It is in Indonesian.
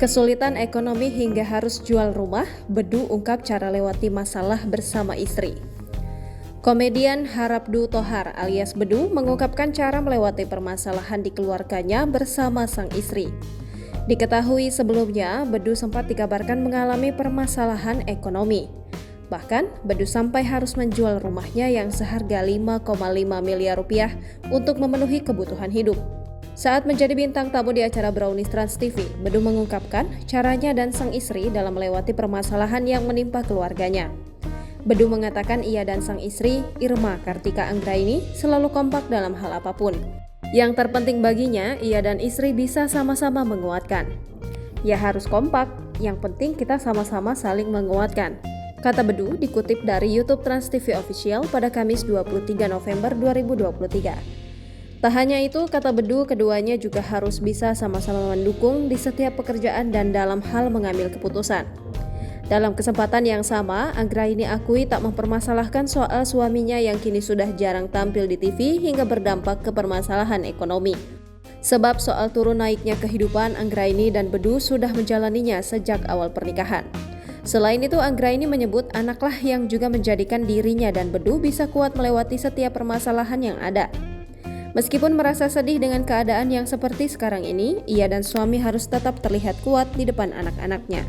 Kesulitan ekonomi hingga harus jual rumah, Bedu ungkap cara lewati masalah bersama istri. Komedian Harabdu Thohar alias Bedu mengungkapkan cara melewati permasalahan di keluarganya bersama sang istri. Diketahui sebelumnya, Bedu sempat dikabarkan mengalami permasalahan ekonomi. Bahkan, Bedu sampai harus menjual rumahnya yang seharga 5,5 miliar rupiah untuk memenuhi kebutuhan hidup. Saat menjadi bintang tamu di acara Brownies Trans TV, Bedu mengungkapkan caranya dan sang istri dalam melewati permasalahan yang menimpa keluarganya. Bedu mengatakan ia dan sang istri, Irma Kartika Anggraini, selalu kompak dalam hal apapun. Yang terpenting baginya, ia dan istri bisa sama-sama menguatkan. Ya harus kompak, yang penting kita sama-sama saling menguatkan, kata Bedu dikutip dari YouTube Trans TV Official pada Kamis 23 November 2023. Tak hanya itu, kata Bedu, keduanya juga harus bisa sama-sama mendukung di setiap pekerjaan dan dalam hal mengambil keputusan. Dalam kesempatan yang sama, Anggraini akui tak mempermasalahkan soal suaminya yang kini sudah jarang tampil di TV hingga berdampak ke permasalahan ekonomi. Sebab soal turun naiknya kehidupan, Anggraini dan Bedu sudah menjalaninya sejak awal pernikahan. Selain itu, Anggraini menyebut anaklah yang juga menjadikan dirinya dan Bedu bisa kuat melewati setiap permasalahan yang ada. Meskipun merasa sedih dengan keadaan yang seperti sekarang ini, ia dan suami harus tetap terlihat kuat di depan anak-anaknya.